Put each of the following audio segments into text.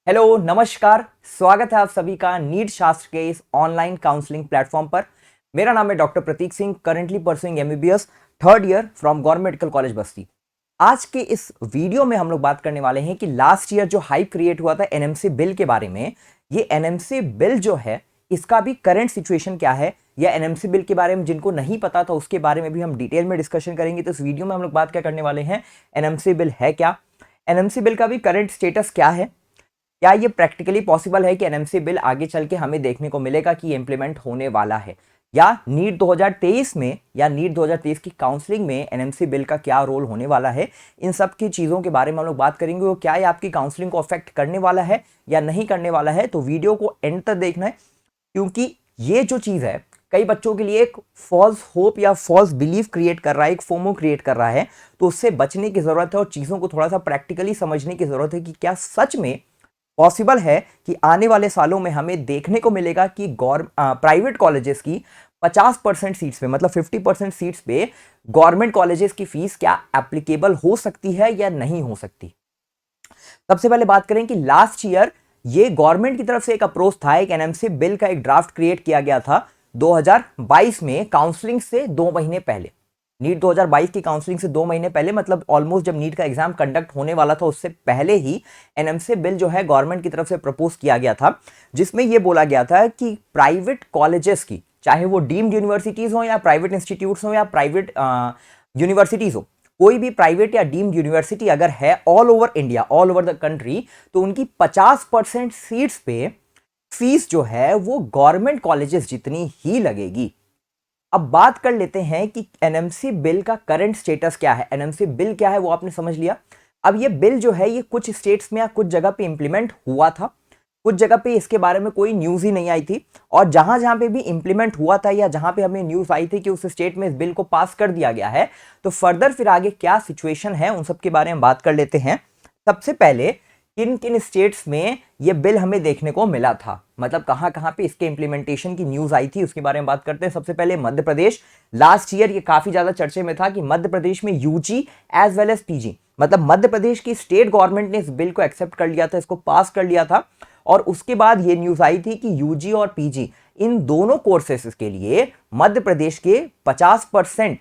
Hello नमस्कार। स्वागत है आप सभी का नीट शास्त्र के इस ऑनलाइन काउंसलिंग प्लेटफॉर्म पर। मेरा नाम है doctor Prateek Singh, currently pursuing MBBS third year from government medical college Basti. आज के इस वीडियो में हम लोग बात करने वाले हैं कि लास्ट ईयर जो हाइप क्रिएट हुआ था एनएमसी बिल के बारे में, ये एनएमसी बिल जो है इसका भी करंट सिचुएशन क्या है, या एनएमसी बिल के बारे में जिनको नहीं पता था उसके बारे में भी हम डिटेल में डिस्कशन करेंगे। तो इस वीडियो में हम लोग बात क्या करने वाले हैं, एनएमसी बिल है क्या, एनएमसी बिल का भी करंट स्टेटस क्या है, क्या ये प्रैक्टिकली पॉसिबल है कि एनएमसी बिल आगे चल के हमें देखने को मिलेगा कि इंप्लीमेंट होने वाला है, या नीट 2023 में या नीट 2023 की काउंसलिंग में एनएमसी बिल का क्या रोल होने वाला है। इन सब की चीज़ों के बारे में हम लोग बात करेंगे। वो क्या ये आपकी काउंसलिंग को अफेक्ट करने वाला है या नहीं करने वाला है। तो वीडियो को एंड तक देखना है, क्योंकि ये जो चीज़ है कई बच्चों के लिए एक फॉल्स होप या फॉल्स बिलीफ क्रिएट कर रहा है, एक फोमो क्रिएट कर रहा है। तो उससे बचने की ज़रूरत है और चीज़ों को थोड़ा सा प्रैक्टिकली समझने की ज़रूरत है कि क्या सच में पॉसिबल है कि आने वाले सालों में हमें देखने को मिलेगा कि प्राइवेट कॉलेजेस की 50% सीट्स पे, मतलब 50% सीट्स पे गवर्नमेंट कॉलेजेस की फीस क्या एप्लीकेबल हो सकती है या नहीं हो सकती। सबसे पहले बात करें कि लास्ट ईयर ये गवर्नमेंट की तरफ से एक अप्रोच था, एक एनएमसी बिल का एक ड्राफ्ट क्रिएट किया गया था 2022 में, काउंसलिंग से 2 महीने पहले। नीट 2022 की काउंसलिंग से 2 महीने पहले, मतलब ऑलमोस्ट जब नीट का एग्जाम कंडक्ट होने वाला था उससे पहले ही एनएमसी बिल जो है गवर्नमेंट की तरफ से प्रपोज किया गया था, जिसमें यह बोला गया था कि प्राइवेट कॉलेजेस की, चाहे वो डीम्ड यूनिवर्सिटीज हो या प्राइवेट इंस्टीट्यूट्स हो या प्राइवेट यूनिवर्सिटीज हो, कोई भी प्राइवेट या डीम्ड यूनिवर्सिटी अगर है all over India, all over the country, तो उनकी 50% सीट्स पे फीस जो है वो गवर्नमेंट कॉलेजेस जितनी ही लगेगी। अब बात कर लेते हैं कि एनएमसी बिल का करंट स्टेटस क्या है। एनएमसी बिल क्या है वो आपने समझ लिया। अब ये बिल जो है ये कुछ स्टेट्स में या कुछ जगह पे इंप्लीमेंट हुआ था, कुछ जगह पे इसके बारे में कोई न्यूज ही नहीं आई थी, और जहां जहां पे भी इंप्लीमेंट हुआ था या जहां पे हमें न्यूज आई थी कि उस स्टेट में इस बिल को पास कर दिया गया है, तो फर्दर फिर आगे क्या सिचुएशन है उन सब के बारे में बात कर लेते हैं। सबसे पहले किन किन स्टेट्स में यह बिल हमें देखने को मिला था, मतलब कहां कहां पे इसके इंप्लीमेंटेशन की न्यूज आई थी, उसके बारे में बात करते हैं। सबसे पहले मध्य प्रदेश। लास्ट ईयर ये काफी ज्यादा चर्चे में था कि मध्य प्रदेश में UG as well as PG, मतलब मध्य प्रदेश की स्टेट गवर्नमेंट ने इस बिल को एक्सेप्ट कर लिया था, इसको पास कर लिया था, और उसके बाद ये न्यूज आई थी कि यूजी और पीजी इन दोनों कोर्सेस के लिए मध्य प्रदेश के 50%,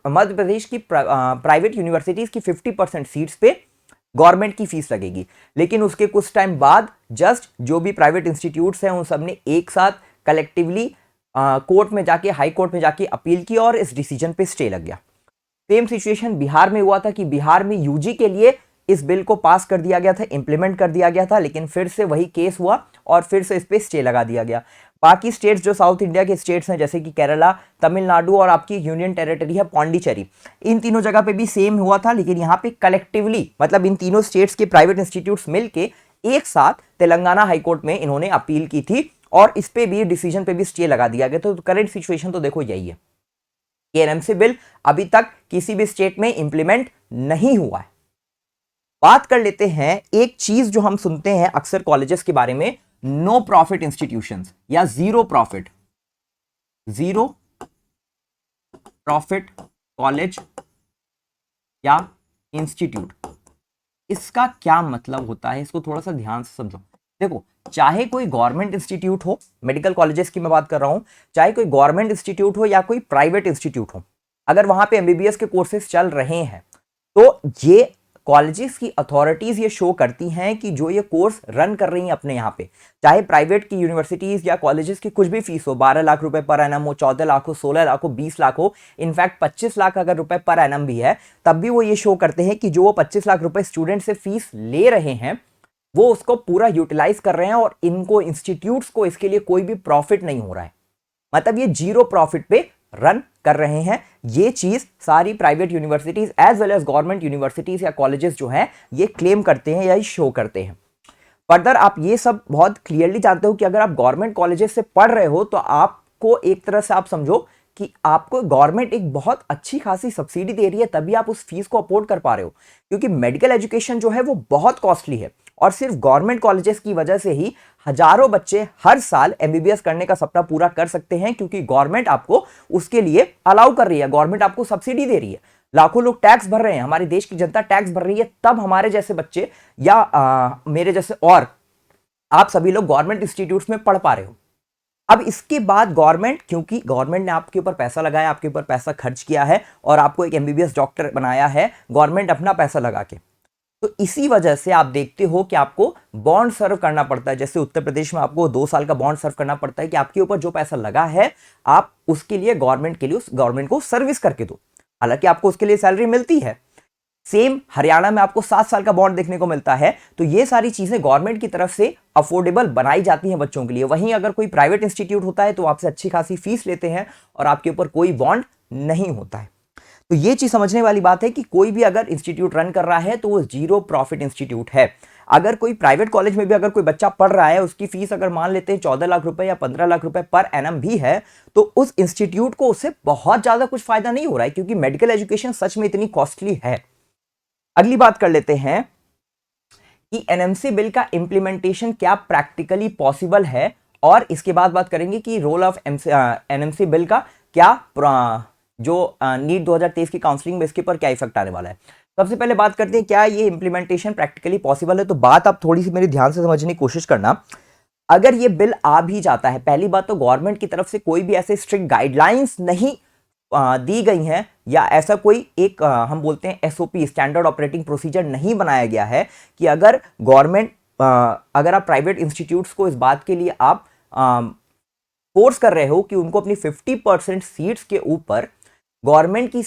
मध्य प्रदेश की प्राइवेट यूनिवर्सिटीज की 50% सीट्स पे गवर्नमेंट की फीस लगेगी। लेकिन उसके कुछ टाइम बाद जस्ट जो भी प्राइवेट इंस्टीट्यूट्स हैं उन सब ने एक साथ कलेक्टिवली कोर्ट में जाके, हाई कोर्ट में जाके अपील की और इस डिसीजन पे स्टे लग गया। सेम सिचुएशन बिहार में हुआ था कि बिहार में यूजी के लिए इस बिल को पास कर दिया गया था, इंप्लीमेंट कर दिया गया था, लेकिन फिर से वही केस हुआ और फिर से इस पे स्टे लगा दिया गया। बाकी स्टेट्स जो साउथ इंडिया के स्टेट्स हैं जैसे कि केरला, तमिलनाडु और आपकी यूनियन टेरिटरी है पौंडीचेरी, इन तीनों जगह पे भी सेम हुआ था, लेकिन यहाँ पे कलेक्टिवली, मतलब इन तीनों स्टेट्स के प्राइवेट इंस्टीट्यूट्स मिलके एक साथ तेलंगाना हाईकोर्ट में इन्होंने अपील की थी और इस पे भी डिसीजन पे भी स्टे लगा दिया गया। तो करंट सिचुएशन तो देखो यही है कि एनएमसी बिल अभी तक किसी भी स्टेट में इंप्लीमेंट नहीं हुआ है। बात कर लेते हैं एक चीज जो हम सुनते हैं अक्सर कॉलेजेस के बारे में, नो प्रॉफिट इंस्टीट्यूशंस या जीरो प्रॉफिट कॉलेज या इंस्टीट्यूट। इसका क्या मतलब होता है, इसको थोड़ा सा ध्यान से समझो। देखो, चाहे कोई गवर्नमेंट इंस्टीट्यूट हो, मेडिकल कॉलेजेस की मैं बात कर रहा हूं, चाहे कोई गवर्नमेंट इंस्टीट्यूट हो या कोई प्राइवेट इंस्टीट्यूट हो, अगर वहां पे एमबीबीएस के कोर्सेज चल रहे हैं तो ये कॉलेजेस की अथॉरिटीज ये शो करती हैं कि जो ये कोर्स रन कर रही हैं अपने यहाँ पे, चाहे प्राइवेट की यूनिवर्सिटीज या कॉलेजेस की कुछ भी फीस हो, 12 लाख रुपए पर एनम हो, 14 लाख हो, 16 लाख हो, 20 लाख हो, इनफैक्ट 25 लाख अगर रुपए पर एनम भी है, तब भी वो ये शो करते हैं कि जो वो 25 लाख रुपए स्टूडेंट से फीस ले रहे हैं वो उसको पूरा यूटिलाइज कर रहे हैं और इनको इंस्टीट्यूट्स को इसके लिए कोई भी प्रॉफिट नहीं हो रहा है, मतलब ये जीरो प्रॉफिट पे रन कर रहे हैं। ये चीज सारी private universities as well as government universities या कॉलेजेस जो हैं ये क्लेम करते हैं या शो करते हैं। फर्दर आप ये सब बहुत क्लियरली जानते हो कि अगर आप गवर्नमेंट कॉलेजेस से पढ़ रहे हो तो आपको एक तरह से आप समझो कि आपको गवर्नमेंट एक बहुत अच्छी खासी सब्सिडी दे रही है, तभी आप उस फीस को अफोर्ड कर पा रहे हो, क्योंकि मेडिकल एजुकेशन जो है वो बहुत कॉस्टली है। और सिर्फ गवर्नमेंट कॉलेजेस की वजह से ही हजारों बच्चे हर साल एमबीबीएस करने का सपना पूरा कर सकते हैं, क्योंकि गवर्नमेंट आपको उसके लिए अलाउ कर रही है, गवर्नमेंट आपको सब्सिडी दे रही है। लाखों लोग टैक्स भर रहे हैं, हमारे देश की जनता टैक्स भर रही है, तब हमारे जैसे बच्चे या मेरे जैसे और आप सभी लोग गवर्नमेंट इंस्टीट्यूट्स में पढ़ पा रहे हो। अब इसके बाद गवर्नमेंट, क्योंकि गवर्नमेंट ने आपके ऊपर पैसा लगाया, आपके ऊपर पैसा खर्च किया है और आपको एक एमबीबीएस डॉक्टर बनाया है गवर्नमेंट अपना पैसा लगा के, तो इसी वजह से आप देखते हो कि आपको बॉन्ड सर्व करना पड़ता है। जैसे उत्तर प्रदेश में आपको 2 साल का बॉन्ड सर्व करना पड़ता है कि आपके ऊपर जो पैसा लगा है आप उसके लिए गवर्नमेंट के लिए उस गवर्नमेंट को सर्विस करके दो, हालांकि आपको उसके लिए सैलरी मिलती है। सेम हरियाणा में आपको 7 साल का बॉन्ड देखने को मिलता है। तो ये सारी चीजें गवर्नमेंट की तरफ से अफोर्डेबल बनाई जाती हैं बच्चों के लिए। वहीं अगर कोई प्राइवेट इंस्टीट्यूट होता है तो आपसे अच्छी खासी फीस लेते हैं और आपके ऊपर कोई बॉन्ड नहीं होता है। तो ये चीज समझने वाली बात है कि कोई भी अगर इंस्टीट्यूट रन कर रहा है तो वो जीरो प्रॉफिट इंस्टीट्यूट है। अगर कोई प्राइवेट कॉलेज में भी अगर कोई बच्चा पढ़ रहा है, उसकी फीस अगर मान लेते हैं 14 लाख रुपए या 15 लाख रुपए पर एनम भी है, तो उस इंस्टीट्यूट को उससे बहुत ज्यादा कुछ फायदा नहीं हो रहा है, क्योंकि मेडिकल एजुकेशन सच में इतनी कॉस्टली है। अगली बात कर लेते हैं कि एनएमसी बिल का इंप्लीमेंटेशन क्या प्रैक्टिकली पॉसिबल है, और इसके बाद बात करेंगे कि रोल ऑफ एनएमसी बिल का क्या जो नीट 2023 की काउंसलिंग में इसके ऊपर क्या इफेक्ट आने वाला है। सबसे पहले बात करते हैं क्या ये इंप्लीमेंटेशन प्रैक्टिकली पॉसिबल है। तो बात आप थोड़ी सी मेरी ध्यान से समझने की कोशिश करना। अगर ये बिल आ भी जाता है, पहली बात तो गवर्नमेंट की तरफ से कोई भी ऐसे स्ट्रिक्ट गाइडलाइंस नहीं दी गई हैं, या ऐसा कोई एक हम बोलते हैं एसओपी, स्टैंडर्ड ऑपरेटिंग प्रोसीजर नहीं बनाया गया है कि अगर गवर्नमेंट अगर आप प्राइवेट इंस्टीट्यूट्स को इस बात के लिए आप फोर्स कर रहे हो कि उनको अपनी 50% सीट्स के ऊपर गवर्नमेंट की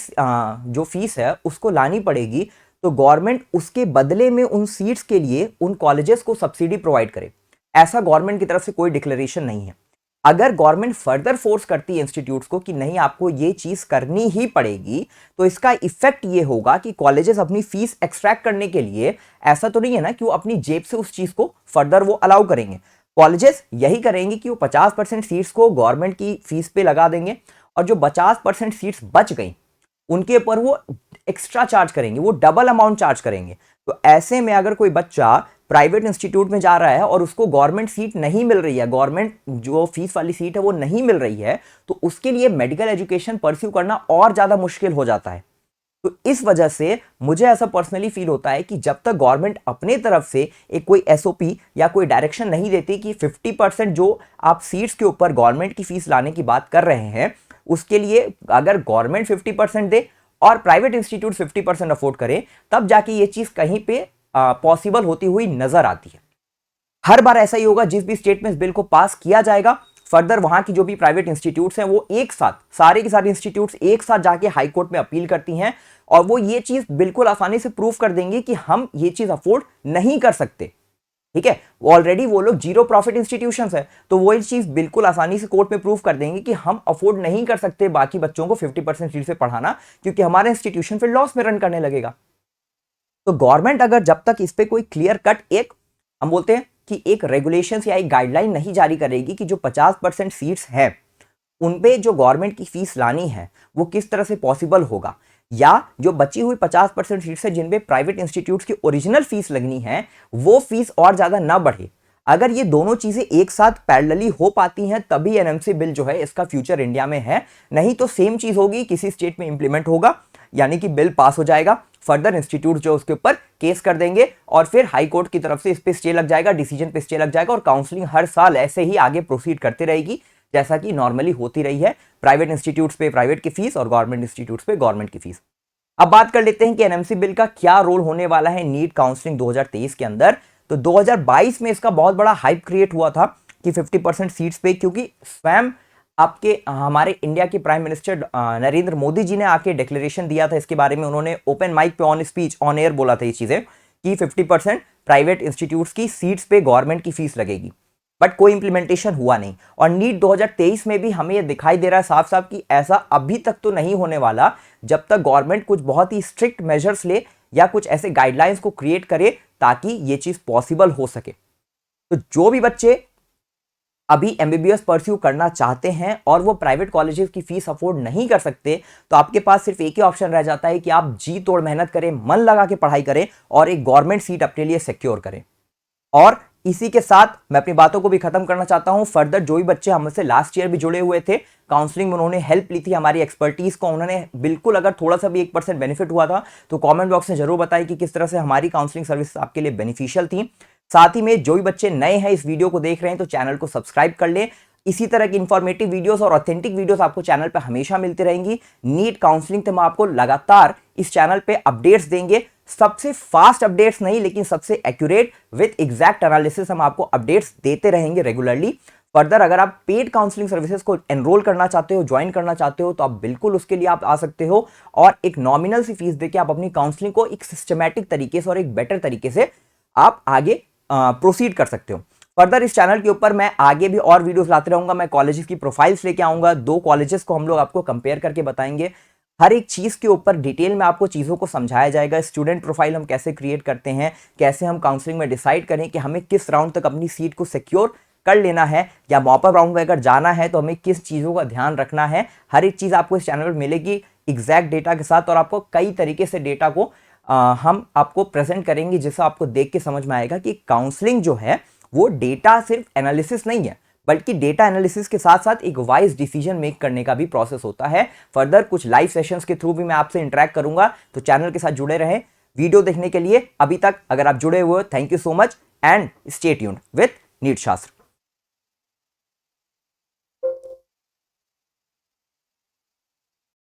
जो फीस है उसको लानी पड़ेगी, तो गवर्नमेंट उसके बदले में उन सीट्स के लिए उन कॉलेजेस को सब्सिडी प्रोवाइड करे। ऐसा गवर्नमेंट की तरफ से कोई डिक्लेरेशन नहीं है। अगर गवर्नमेंट फर्दर फोर्स करती है इंस्टीट्यूट्स को कि नहीं आपको ये चीज करनी ही पड़ेगी, तो इसका इफेक्ट ये होगा कि कॉलेजेस अपनी फीस एक्सट्रैक्ट करने के लिए, ऐसा तो नहीं है ना कि वो अपनी जेब से उस चीज को फर्दर वो अलाउ करेंगे। कॉलेजेस यही करेंगे कि वो 50% सीट्स को गवर्नमेंट की फीस पे लगा देंगे, और जो 50% सीट्स बच गई उनके ऊपर वो एक्स्ट्रा चार्ज करेंगे, वो डबल अमाउंट चार्ज करेंगे। तो ऐसे में अगर कोई बच्चा प्राइवेट इंस्टीट्यूट में जा रहा है और उसको गवर्नमेंट सीट नहीं मिल रही है, गवर्नमेंट जो फीस वाली सीट है वो नहीं मिल रही है, तो उसके लिए मेडिकल एजुकेशन परस्यू करना और ज्यादा मुश्किल हो जाता है। तो इस वजह से मुझे ऐसा पर्सनली फील होता है कि जब तक गवर्नमेंट अपने तरफ से एक कोई एसओपी या कोई डायरेक्शन नहीं देती कि 50% जो आप सीट्स के ऊपर गवर्नमेंट की फीस लाने की बात कर रहे हैं, उसके लिए अगर गवर्नमेंट 50% दे और प्राइवेट इंस्टीट्यूट 50% अफोर्ड करे, तब जाके ये चीज कहीं पे पॉसिबल होती हुई नजर आती है। हर बार ऐसा ही होगा, जिस भी स्टेट में इस बिल को पास किया जाएगा, फर्दर वहां की जो भी प्राइवेट इंस्टीट्यूट्स हैं वो एक साथ, सारे के सारे इंस्टीट्यूट्स एक साथ जाके हाई कोर्ट में अपील करती हैं, और वो ये चीज बिल्कुल आसानी से प्रूव कर देंगे कि हम ये चीज अफोर्ड नहीं कर सकते। ठीक है, ऑलरेडी वो लोग जीरो प्रॉफिट इंस्टीट्यूशंस है, तो वो इस चीज बिल्कुल आसानी से कोर्ट में प्रूव कर देंगे कि हम अफोर्ड नहीं कर सकते बाकी बच्चों को 50% सीट से पढ़ाना, क्योंकि हमारा इंस्टीट्यूशन फिर लॉस में रन करने लगेगा। तो गवर्नमेंट अगर जब तक इस पे कोई क्लियर कट एक हम बोलते हैं कि एक रेगुलेशंस या एक गाइडलाइन नहीं जारी करेगी कि जो 50% सीट्स हैं उन पे जो गवर्नमेंट की फीस लानी है वो किस तरह से पॉसिबल होगा, या जो बची हुई 50% सीट्स है जिन पे प्राइवेट इंस्टीट्यूट्स की ओरिजिनल फीस लगनी है वो फीस और ज्यादा ना बढ़े, अगर ये दोनों चीजें एक साथ पैरेलली हो पाती हैं तभी एनएमसी बिल जो है इसका फ्यूचर इंडिया में है। नहीं तो सेम चीज होगी, किसी स्टेट में इंप्लीमेंट होगा, यानी कि बिल पास हो जाएगा, फर्दर इंस्टीट्यूट जो उसके ऊपर केस कर देंगे और फिर हाई कोर्ट की तरफ से इस पे स्टे लग जाएगा, डिसीजन पे स्टे लग जाएगा, और काउंसलिंग हर साल ऐसे ही आगे प्रोसीड करते रहेगी जैसा कि नॉर्मली होती रही है, प्राइवेट इंस्टीट्यूट्स पे प्राइवेट की फीस और गवर्नमेंट इंस्टीट्यूट्स पे गवर्नमेंट की फीस। अब बात कर लेते हैं कि एनएमसी बिल का क्या रोल होने वाला है नीट काउंसलिंग 2023 के अंदर। तो 2022 में इसका बहुत बड़ा हाइप क्रिएट हुआ था कि 50% सीट्स पे, क्योंकि स्वयं आपके हमारे इंडिया के प्राइम मिनिस्टर नरेंद्र मोदी जी ने आके डिक्लेरेशन दिया था इसके बारे में, उन्होंने ओपन माइक पे ऑन स्पीच ऑन एयर बोला था ये चीजें कि 50% प्राइवेट इंस्टीट्यूट्स की सीट्स पे गवर्नमेंट की फीस लगेगी, बट कोई इंप्लीमेंटेशन हुआ नहीं। और नीट 2023 में भी हमें यह दिखाई दे रहा है साफ साफ कि ऐसा अभी तक तो नहीं होने वाला जब तक गवर्नमेंट कुछ बहुत ही स्ट्रिक्ट मेजर्स ले या कुछ ऐसे गाइडलाइंस को क्रिएट करे ताकि ये चीज पॉसिबल हो सके। तो जो भी बच्चे अभी एमबीबीएस परस्यू करना चाहते हैं और वो प्राइवेट कॉलेजेस की फीस अफोर्ड नहीं कर सकते, तो आपके पास सिर्फ एक ही ऑप्शन रह जाता है कि आप जी तोड़ मेहनत करें, मन लगा के पढ़ाई करें और एक गवर्नमेंट सीट अपने लिए सिक्योर करें। और इसी के साथ मैं अपनी बातों को भी खत्म करना चाहता हूं। फर्दर जो भी बच्चे हमसे लास्ट ईयर भी जुड़े हुए थे, काउंसलिंग में उन्होंने हेल्प ली थी हमारी एक्सपर्टीज को, उन्होंने बिल्कुल अगर थोड़ा सा भी 1% बेनिफिट हुआ था तो कमेंट बॉक्स में जरूर बताइए कि किस तरह से हमारी काउंसलिंग सर्विस आपके लिए बेनिफिशियल थी। साथ ही में जो भी बच्चे नए हैं इस वीडियो को देख रहे हैं तो चैनल को सब्सक्राइब कर लें। इसी तरह की इंफॉर्मेटिव वीडियोस और ऑथेंटिक वीडियोस आपको चैनल पर हमेशा मिलती रहेंगी। नीट काउंसलिंग तो हम आपको लगातार इस चैनल पे अपडेट्स देंगे, सबसे फास्ट अपडेट्स नहीं लेकिन सबसे एक्यूरेट विद एग्जैक्ट एनालिसिस हम आपको अपडेट्स देते रहेंगे रेगुलरली। फर्दर अगर आप पेड काउंसलिंग सर्विसेज को एनरोल करना चाहते हो, ज्वाइन करना चाहते हो तो आप बिल्कुल उसके लिए आप आ सकते हो और एक नॉमिनल सी फीस देके आप अपनी काउंसलिंग को एक सिस्टमैटिक तरीके से और एक बेटर तरीके से आप आगे प्रोसीड कर सकते हो। फर्दर इस चैनल के ऊपर मैं आगे भी और वीडियोस लाते रहूंगा, मैं कॉलेजेस की प्रोफाइल्स लेके आऊंगा, 2 कॉलेजेस को हम लोग आपको कंपेयर करके बताएंगे, हर एक चीज के ऊपर डिटेल में आपको चीजों को समझाया जाएगा। स्टूडेंट प्रोफाइल हम कैसे क्रिएट करते हैं, कैसे हम काउंसलिंग में डिसाइड करें कि हमें किस राउंड तक अपनी सीट को सिक्योर कर लेना है या मॉपअप राउंड में अगर जाना है तो हमें किस चीज़ों का ध्यान रखना है, हर एक चीज़ आपको इस चैनल पर मिलेगी एग्जैक्ट डेटा के साथ। और आपको कई तरीके से डेटा को हम आपको प्रेजेंट करेंगे जिससे आपको देख के समझ में आएगा कि काउंसलिंग जो है वो डेटा सिर्फ एनालिसिस नहीं है, बल्कि डेटा एनालिसिस के साथ साथ एक वाइज डिसीजन मेक करने का भी प्रोसेस होता है। फर्दर कुछ लाइव सेशंस के थ्रू भी मैं आपसे इंटरेक्ट करूंगा, तो चैनल के साथ जुड़े रहें। वीडियो देखने के लिए अभी तक अगर आप जुड़े हुए हो, thank you so much and stay tuned with NEET शास्त्र।